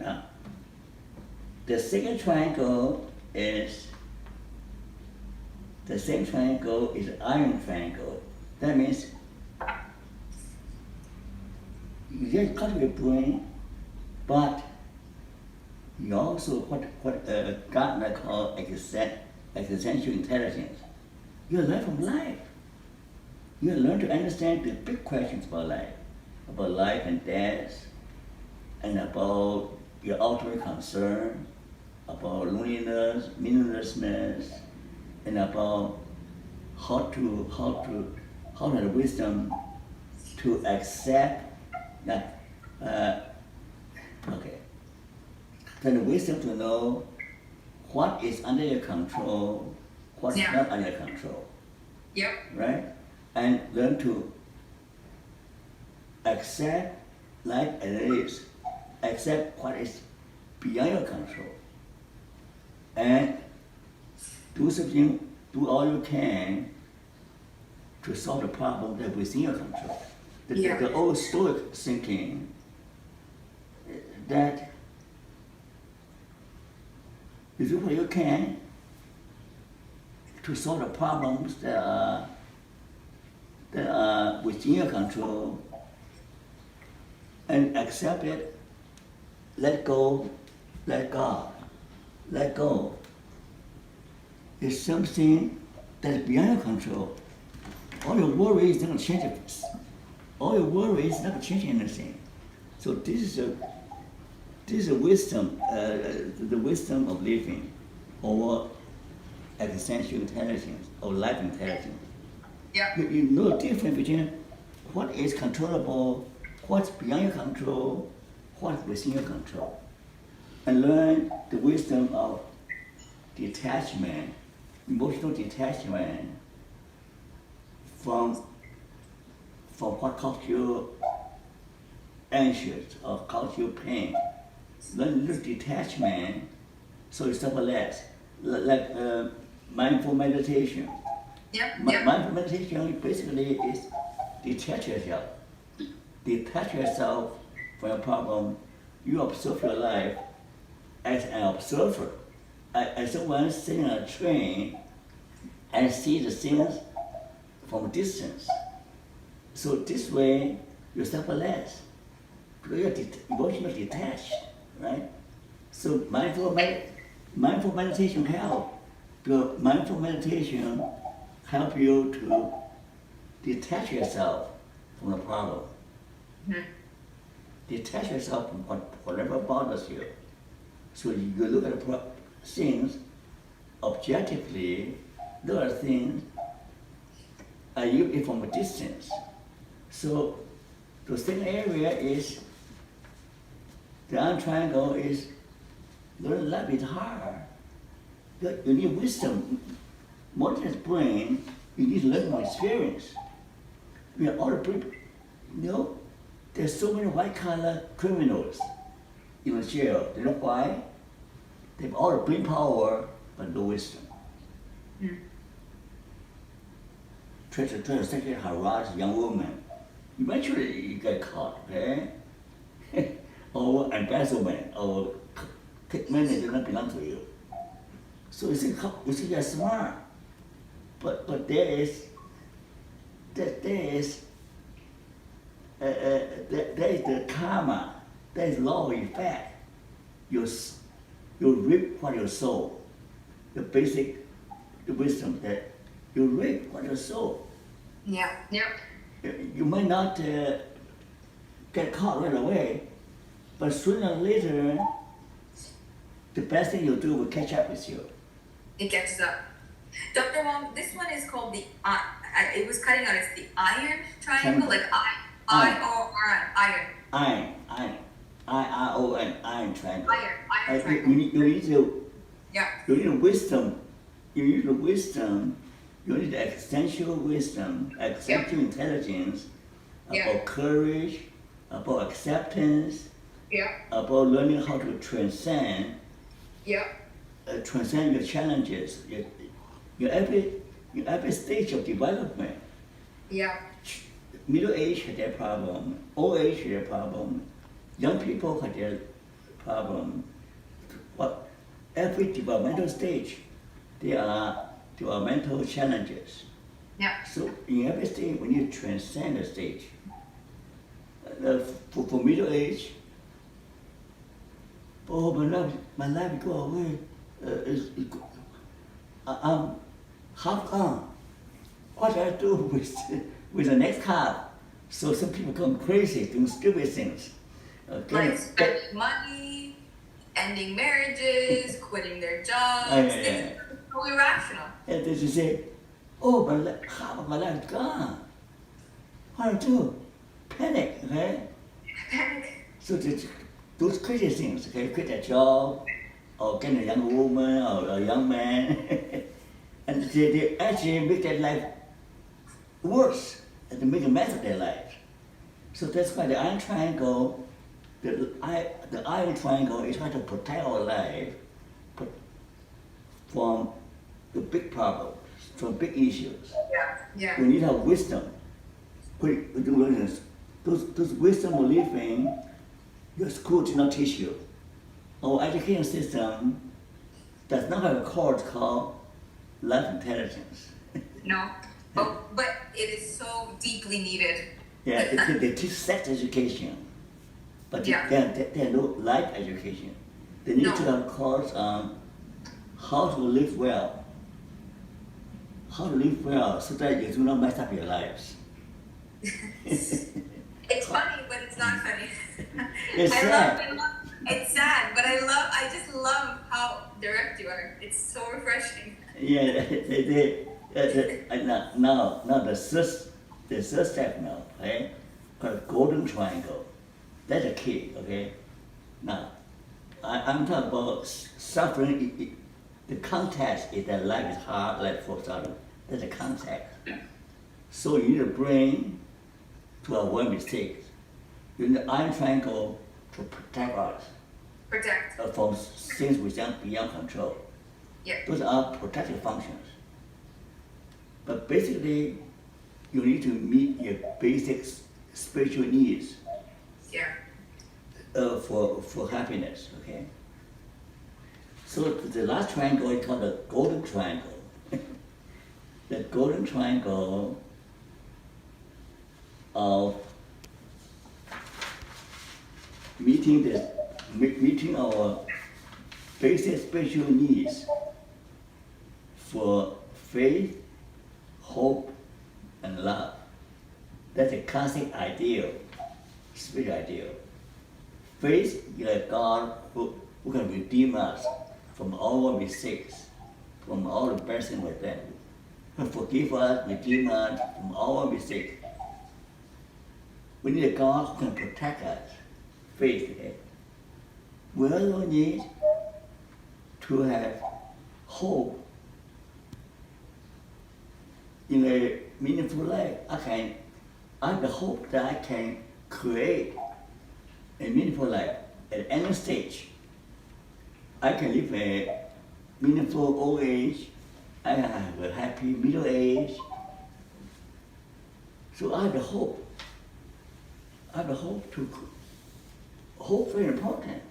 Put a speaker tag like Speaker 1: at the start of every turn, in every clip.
Speaker 1: Now, the second triangle is the same triangle is iron triangle. That means you just cultivate brain, but you also what Gardner called existential intelligence. You learn from life. You learn to understand the big questions about life and death, and about your ultimate concern, about loneliness, meaninglessness, and about how to have the wisdom to accept that. Then the wisdom to know what is under your control, what's not under your control.
Speaker 2: Yep.
Speaker 1: Right? And learn to accept life as it is, accept what is beyond your control, and do all you can to solve the problem that within your control. The old Stoic thinking that you do what you can to solve the problems that are within your control, and accept it, let go, let God, let go. It's something that's beyond your control. All your worries don't change it. All your worries never change anything. So this is a wisdom, the wisdom of living, or existential intelligence, or life intelligence.
Speaker 2: Yeah.
Speaker 1: You know the difference between what is controllable, what's beyond your control, what's within your control, and learn the wisdom of detachment, emotional detachment from what causes you anxious or causes you pain. Learn the detachment so you suffer less, like mindful meditation. Mindful meditation basically is detach yourself. Detach yourself from a problem. You observe your life as an observer, as someone sitting on a train and see the things from a distance. So this way you suffer less because you're emotionally detached, right? So mindful meditation help. Because mindful meditation help you to detach yourself from the problem.
Speaker 2: Mm-hmm.
Speaker 1: Detach yourself from whatever bothers you. So you look at things objectively, look at things from a distance. So the second area is, the iron triangle is, learn life is hard. You need wisdom. More than brain, you need to learn from experience. We are all the people, there's so many white-collar criminals in the jail. You know why? They have all the brain power, but no wisdom.
Speaker 2: Mm.
Speaker 1: Try to sexually harass a young woman. Eventually, you get caught, okay? Or embezzlement, or take money that does not belong to you. So you think you're smart, but there is the karma, there is law of effect. You reap what you sow. The wisdom that you reap what you sow.
Speaker 2: Yeah.
Speaker 1: You might not get caught right away, but sooner or later, the best thing you do will catch up with you.
Speaker 2: It catches up. Dr. Wong, this one is called the it was cutting out. It's the iron triangle, like iron.
Speaker 1: I-R-O-N, iron triangle.
Speaker 2: Iron triangle.
Speaker 1: You need to.
Speaker 2: Yeah.
Speaker 1: You need wisdom. You need the wisdom. You need the existential wisdom, existential intelligence, about courage, about acceptance, about learning how to transcend. Transcend your challenges. Your every stage of development. Middle age had their problem. Old age had their problem. Young people had their problem. What every developmental stage, there are developmental challenges.
Speaker 2: Yeah.
Speaker 1: So in every stage, we need to transcend the stage. For middle age, oh, my life go away. I'm half gone. What do I do with the next half? So some people come crazy doing stupid things.
Speaker 2: Like spending money, ending marriages, quitting their jobs. Things are so irrational.
Speaker 1: And then you say, oh, half of my life is gone. What do I do? Panic, okay?
Speaker 2: Panic.
Speaker 1: So those crazy things, okay, quit a job, or get a young woman or a young man, and they actually make their life worse, and they make a mess of their life. So that's why the iron triangle, the iron triangle is trying to protect our life from the big problems, from big issues.
Speaker 2: Yeah.
Speaker 1: We need to have wisdom. Those wisdom we live in, your school did not teach you. Our education system does not have a course called life intelligence.
Speaker 2: No, but it is so deeply needed.
Speaker 1: Yeah, they teach sex education, but they have no life education. They need to have a course on how to live well. How to live well so that you do not mess up your lives.
Speaker 2: It's funny, but it's not funny.
Speaker 1: It's sad.
Speaker 2: It's sad, but I just love how direct you are. It's so refreshing.
Speaker 1: Yeah, now the third step now, okay, called golden triangle. That's the key, okay. Now, I'm talking about suffering. The context is that life is hard, like for example, that's the context. So you need a brain to avoid mistakes. You need the iron triangle to protect us. From things beyond control.
Speaker 2: Yeah.
Speaker 1: Those are protective functions. But basically, you need to meet your basic spiritual needs.
Speaker 2: Yeah.
Speaker 1: For happiness, okay? So the last triangle is called the golden triangle. The golden triangle of meeting our basic spiritual needs for faith, hope, and love. That's a classic ideal, spiritual ideal. Faith is a God who can redeem us from all our mistakes, from all the bad things we've done. Who forgive us, redeem us from all our mistakes. We need a God who can protect us. Faith, okay? We also need to have hope in a meaningful life. I have the hope that I can create a meaningful life at any stage. I can live a meaningful old age. I can have a happy middle age. So I have the hope. Hope very important.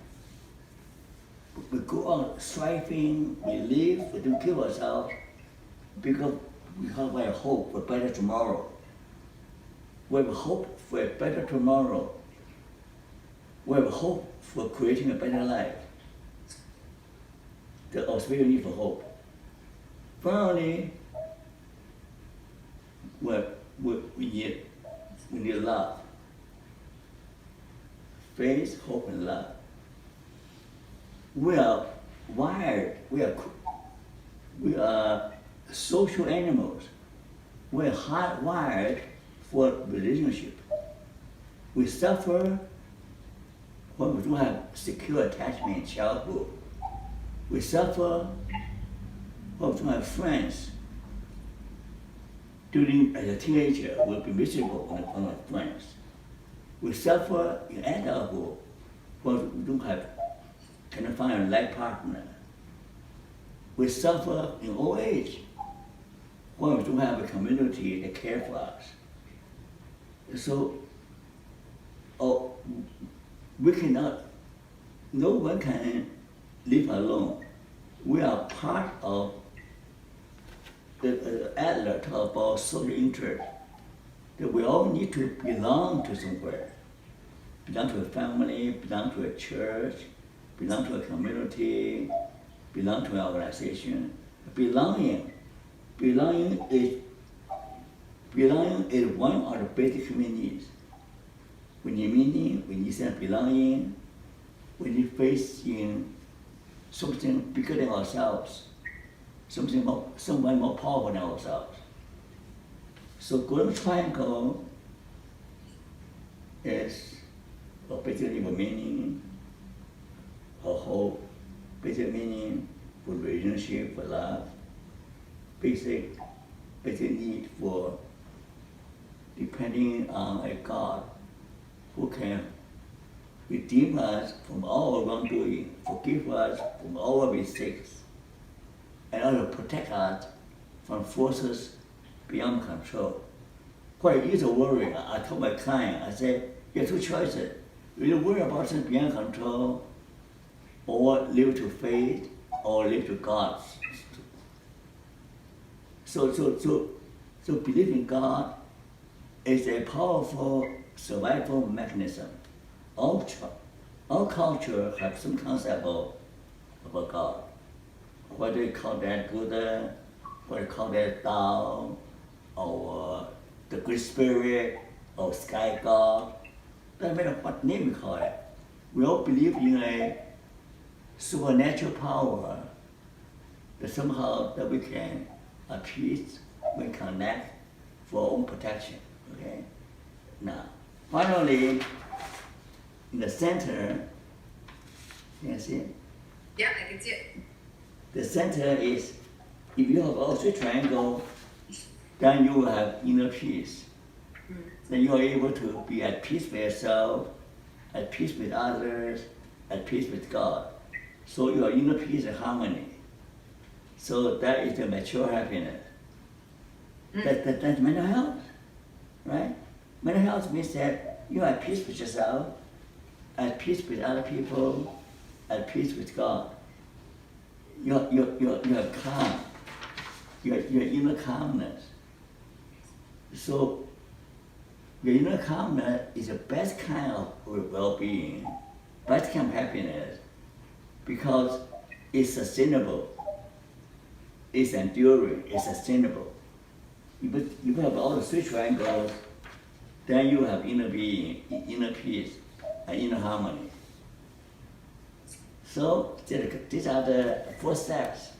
Speaker 1: We go on striving, we live, we don't kill ourselves because we have a hope for a better tomorrow. We have a hope for a better tomorrow. We have a hope for creating a better life. There's also a need for hope. Finally, we need love. Faith, hope, and love. We are wired, we are social animals. We are hardwired for relationship. We suffer when we don't have secure attachment in childhood. We suffer when we don't have friends. As a teenager, we'll be miserable on our friends. We suffer in adulthood when we cannot find a life partner. We suffer in old age when we don't have a community that cares for us. So, we cannot no one can live alone. We are part of the Adler talk about social interest. That we all need to belong to somewhere. Belong to a family, belong to a church, belong to a community, belong to an organization. Belonging is one of the basic human needs. We need meaning, we need sense of belonging, we need faith in something bigger than ourselves, someone more powerful than ourselves. So golden triangle is basically a meaning, a hope, basic meaning for relationship, for love, basic need for depending on a God who can redeem us from all our wrongdoing, forgive us from all our mistakes, and also protect us from forces beyond control. What is a worry? I told my client, I said, you have two choices. You worry about things beyond control, or live to faith, or live to God. So belief in God is a powerful survival mechanism. All culture have some concept about God. What they call that Buddha, what they call that Tao, or the Great Spirit, or Sky God. Doesn't matter what name we call it. We all believe in a supernatural power that somehow that we can appease, we connect for our own protection. Okay. Now, finally, in the center, you can see it?
Speaker 2: Yeah, I can see it.
Speaker 1: The center is, if you have all three triangles, then you will have inner peace. Then you are able to be at peace with yourself, at peace with others, at peace with God. So you are inner peace and harmony. So that is the mature happiness. That's mental health, right? Mental health means that you are at peace with yourself, at peace with other people, at peace with God. You're calm. Your inner calmness. So your inner calmness is the best kind of well-being, best kind of happiness, because it's sustainable, it's enduring, it's sustainable. If you have all the three triangles, then you have inner being, inner peace, and inner harmony. So these are the 4 steps.